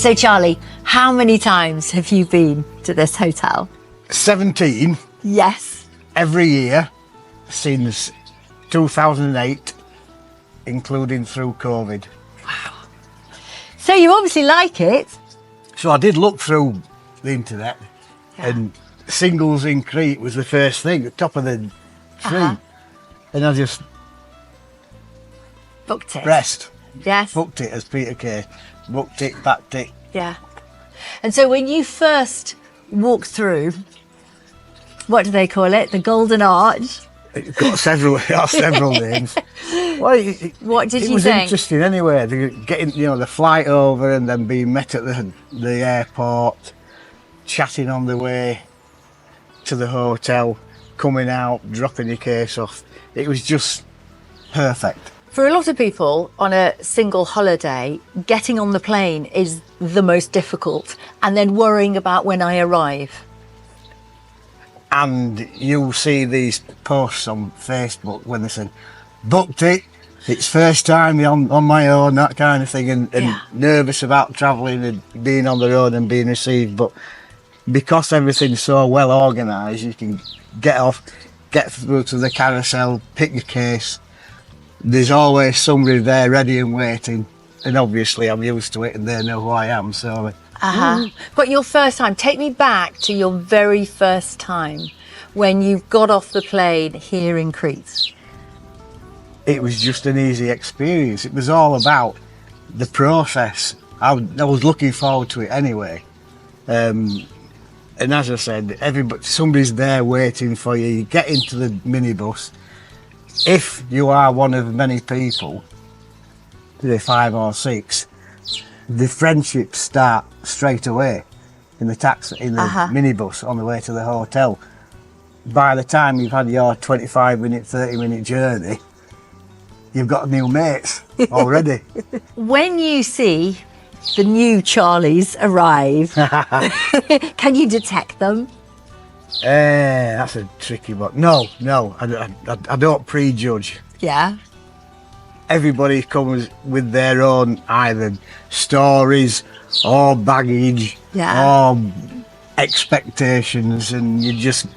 So Charlie, how many times have you been to this hotel? 17 Yes. every year since 2008, including through COVID. So you obviously like it. So I did look through the internet, Yeah. and singles in Crete was the first thing, at the top of the tree. And I just Booked it. pressed, Yes. booked it, as Peter Kay, booked it, backed it. Yeah. And so when you first walked through, what do they call it? The Golden Arch. It got several names. Well, What did it you was think? interesting anyway. Getting, the flight over and then being met at the airport, chatting on the way to the hotel, coming out, dropping your case off. It was just perfect. For a lot of people on a single holiday, getting on the plane is the most difficult, and then worrying about when I arrive. And you'll see these posts on Facebook when they say, booked it, it's first time on my own, that kind of thing, and Yeah. nervous about travelling and being on the road and being received. But because everything's so well organised, you can get off, get through to the carousel, pick your case. There's always somebody there ready and waiting, and obviously I'm used to it and they know who I am, so... But your first time, take me back to your very first time when you got off the plane here in Crete. It was just an easy experience. It was all about the process. I was looking forward to it anyway. And as I said, somebody's there waiting for you. You get into the minibus. If you are one of many people, say 5 or 6, the friendships start straight away in the minibus on the way to the hotel. By the time you've had your 25-minute, 30-minute journey, you've got new mates already. When you see the new Charlies arrive, can you detect them? That's a tricky one. No, I don't prejudge. Yeah. Everybody comes with their own either stories or baggage or expectations, and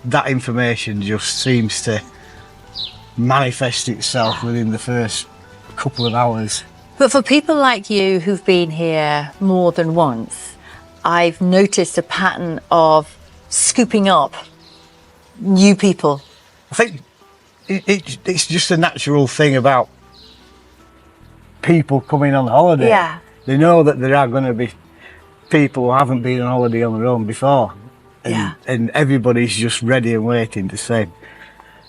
that information just seems to manifest itself within the first couple of hours. But for people like you who've been here more than once, I've noticed a pattern of scooping up new people. I think it's just a natural thing about people coming on holiday. Yeah. They know that there are going to be people who haven't been on holiday on their own before. And everybody's just ready and waiting to say,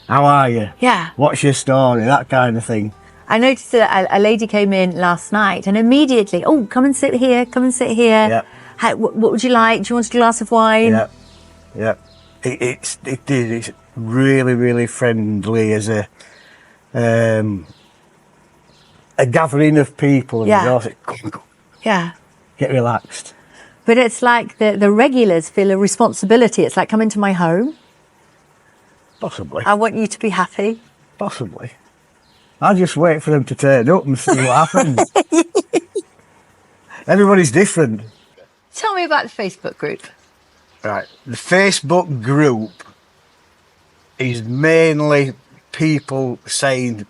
how are you? Yeah. What's your story? That kind of thing. I noticed that a lady came in last night and immediately, oh, come and sit here, come and sit here. Yeah. What would you like? Do you want a glass of wine? Yeah. It's really, really friendly as a gathering of people. Yeah. And all say, come, Yeah. get relaxed. But it's like the regulars feel a responsibility. It's like, come into my home. Possibly. I want you to be happy. Possibly. I just wait for them to turn up and see what happens. Everybody's different. Tell me about the Facebook group. Right. The Facebook group is mainly people saying,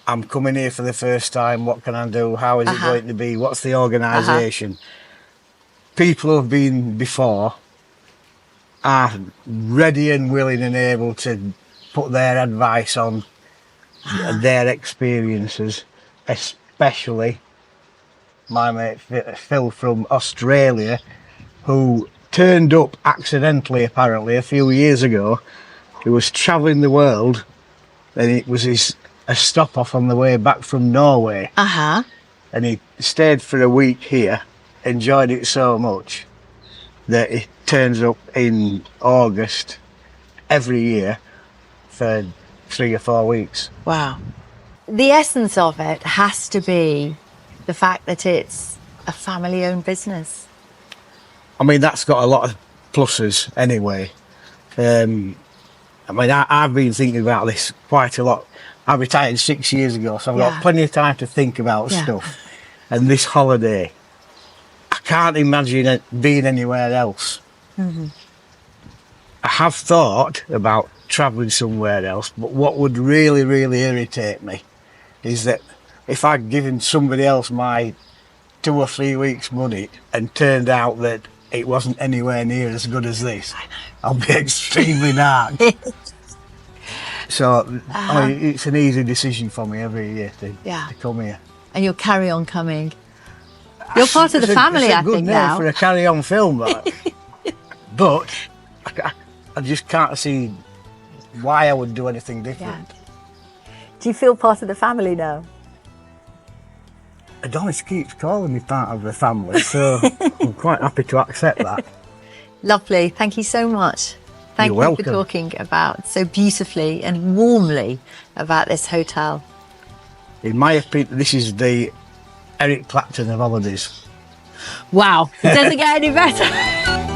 I'm coming here for the first time, what can I do? How is it going to be? What's the organisation? People who have been before are ready and willing and able to put their advice on their experiences, especially my mate Phil from Australia, who turned up accidentally apparently a few years ago. He was travelling the world and it was a stop off on the way back from Norway. And he stayed for a week here, enjoyed it so much that he turns up in August every year for 3 or 4 weeks. Wow. The essence of it has to be the fact that it's a family-owned business. I mean, that's got a lot of pluses anyway. I mean, I've been thinking about this quite a lot. I retired 6 years ago, so I've got plenty of time to think about stuff. And this holiday, I can't imagine it being anywhere else. I have thought about travelling somewhere else, but what would really, really irritate me is that if I'd given somebody else my 2 or 3 weeks' money and turned out that it wasn't anywhere near as good as this, I'll be extremely narked. So it's an easy decision for me every year to come here. And you'll carry on coming. You're part of the It's family, a I good think, name now. for a carry-on film, that. But I just can't see why I would do anything different. Do you feel part of the family now? Adonis keeps calling me part of the family, so I'm quite happy to accept that. Lovely. Thank you so much. Thank You're you welcome. for talking about so beautifully and warmly about this hotel. In my opinion, this is the Eric Clapton of holidays. Wow, it doesn't get any better.